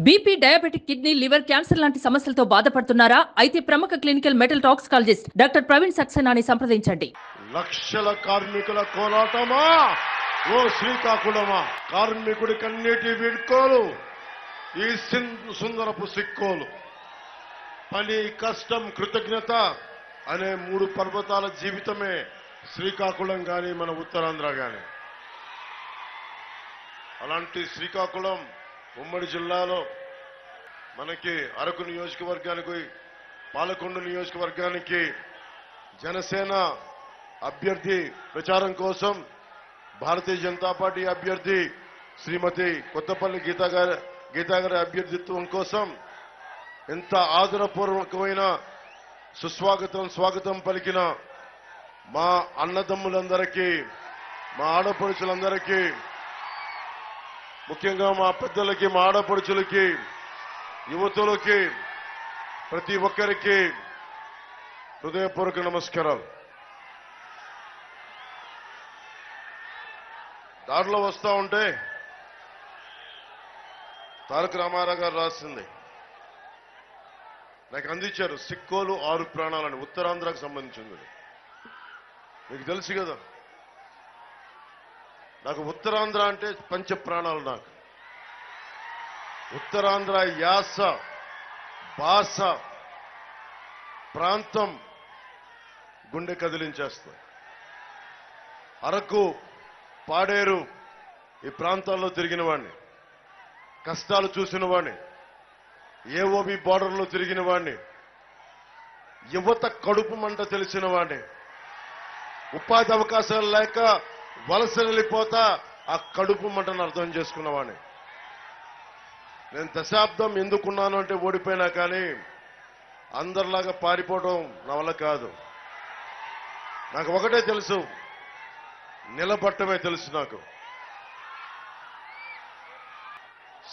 BP, diabetic, kidney, liver, cancer లాంటి సమస్యలతో బాధపడుతున్నారా? అయితే ప్రముఖ clinical metal toxicologist doctor Praveen సక్సేనాని సంప్రదించండి. లక్షల కార్మికుల పోరాటమా ఓ శ్రీకాకుళమా, కార్మికుడి కన్నీటి వీడ్కోలు ఈ సుందరపు సిక్కోలు. పని, కష్టం, కృతజ్ఞత అనే మూడు పర్వతాల జీవితమే శ్రీకాకుళం గాని మన ఉత్తరాంధ్ర గాని. అలాంటి శ్రీకాకుళం ఉమ్మడి జిల్లాలో మనకి అరకు నియోజకవర్గానికి, పాలకొండ నియోజకవర్గానికి జనసేన అభ్యర్థి ప్రచారం కోసం భారతీయ జనతా పార్టీ అభ్యర్థి శ్రీమతి కొత్తపల్లి గీతా గారి అభ్యర్థిత్వం కోసం ఎంత ఆదరపూర్వకమైన స్వాగతం పలికిన మా అన్నదమ్ములందరికీ, మా ఆడపడుచులందరికీ, ముఖ్యంగా మా పెద్దలకి, మా ఆడపడుచులకి, యువతులకి, ప్రతి ఒక్కరికి హృదయపూర్వక నమస్కారాలు. దారిలో వస్తా ఉంటే తారక రామారావు గారు రాసింది నాకు అందించారు. సిక్కోలు 6 ప్రాణాలని, ఉత్తరాంధ్రకు సంబంధించింది. మీకు తెలుసు కదా, నాకు ఉత్తరాంధ్ర అంటే పంచ ప్రాణాలు. నాకు ఉత్తరాంధ్ర యాస, భాష, ప్రాంతం గుండె కదిలించేస్తుంది. అరకు, పాడేరు ఈ ప్రాంతాల్లో తిరిగిన వాడిని, కష్టాలు చూసిన వాడిని, ఏఓబి బార్డర్లో తిరిగిన వాడిని, యువత కడుపు మంట తెలిసిన వాడిని, ఉపాధి అవకాశాలు లేక వలస వెళ్ళిపోతా ఆ కడుపు మంటను అర్థం చేసుకున్నవాడిని. నేను దశాబ్దం ఎందుకున్నాను అంటే ఓడిపోయినా కానీ అందరిలాగా పారిపోవడం నా వల్ల కాదు. నాకు ఒకటే తెలుసు, నిలబట్టమే తెలుసు. నాకు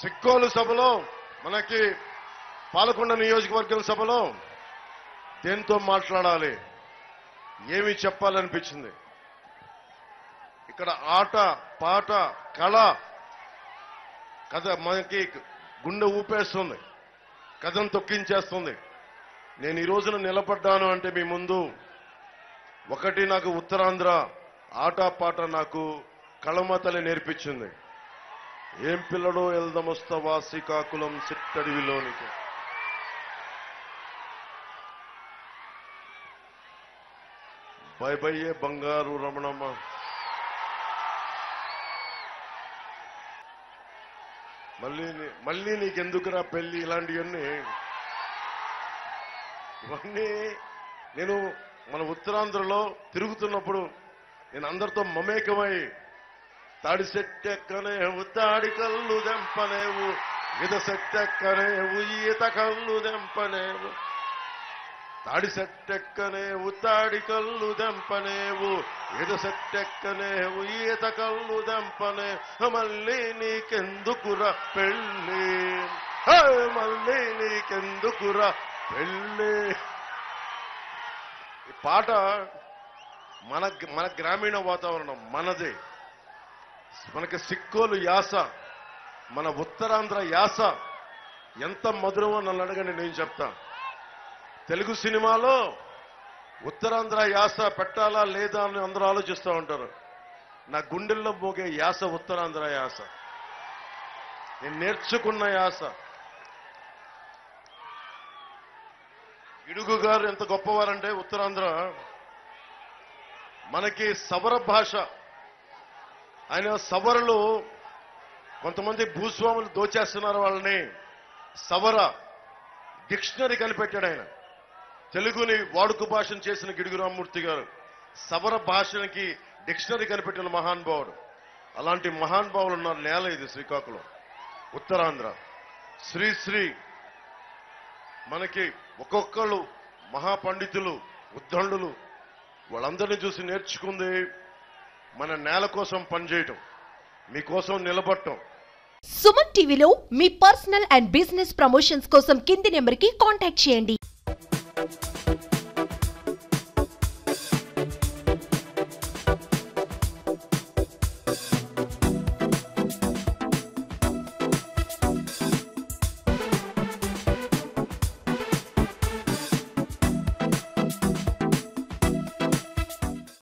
సిక్కోలు సభలో, మనకి పాలకొండ నియోజకవర్గం సభలో దేంతో మాట్లాడాలి, ఏమి చెప్పాలనిపించింది. ఇక్కడ ఆట, పాట, కళ, కథ మనకి గుండె ఊపేస్తుంది, కథను తొక్కించేస్తుంది. నేను ఈ రోజున నిలబడ్డాను అంటే మీ ముందు ఒకటి, నాకు ఉత్తరాంధ్ర ఆట పాట నాకు కళమతలే నేర్పించింది. ఏం పిల్లడో ఎల్దమొస్తవా శ్రీకాకుళం సిట్టడివిలోనికి. బైబయ్యే బంగారు రమణమ్మ. మళ్ళీ నీకెందుకురా పెళ్లి, ఇలాంటివన్నీ ఇవన్నీ నేను మన ఉత్తరాంధ్రలో తిరుగుతున్నప్పుడు నేను అందరితో మమేకమై, తాడి సెట్టెక్కనేవు, తాడి కళ్ళు దెంపనేవు, ఈత సెట్టెక్కనేవు, ఈత కళ్ళు దెంపనేవు, తాడి సెట్టెక్కనేవు, తాడి కళ్ళు దెంపనేవు, ఈత సెట్టెక్కనేవు, ఈత కళ్ళు దెంపనే, మళ్ళీ నీకెందుకురా పెళ్ళి, మళ్ళీ నీకెందుకురా పెళ్ళి. ఈ పాట మన గ్రామీణ వాతావరణం మనదే. మనకి సిక్కోలు యాస, మన ఉత్తరాంధ్ర యాస ఎంత మధురమో నన్ను అడగండి, నేను చెప్తా. తెలుగు సినిమాలో ఉత్తరాంధ్ర యాస పెట్టాలా లేదా అని అందరూ ఆలోచిస్తూ ఉంటారు. నా గుండెల్లో మోగే యాస ఉత్తరాంధ్ర యాస, నేను నేర్చుకున్న యాస. గిడుగు గారు ఎంత గొప్పవారంటే, ఉత్తరాంధ్ర మనకి సవర భాష. ఆయన సవరలు, కొంతమంది భూస్వాములు దోచేస్తున్నారు వాళ్ళని. సవర డిక్షనరీ కనిపెట్టాడు ఆయన. తెలుగుని వాడుక భాషను చేసిన గిడుగు రామ్మూర్తి గారు సవర భాషకి డిక్షనరీ కనిపెట్టిన మహానుభావుడు. అలాంటి మహానుభావులు ఉన్న నేల ఇది శ్రీకాకుళం, ఉత్తరాంధ్ర. శ్రీశ్రీ మనకి ఒక్కొక్కళ్ళు మహాపండితులు, ఉద్దండులు, వాళ్ళందరినీ చూసి నేర్చుకుంది మన నేల కోసం పనిచేయటం, మీకోసం నిలబడటం. సుమన్ టీవీలో మీ పర్సనల్ అండ్ బిజినెస్ ప్రమోషన్స్ కోసం కింది నెంబర్కి కాంటాక్ట్ చేయండి.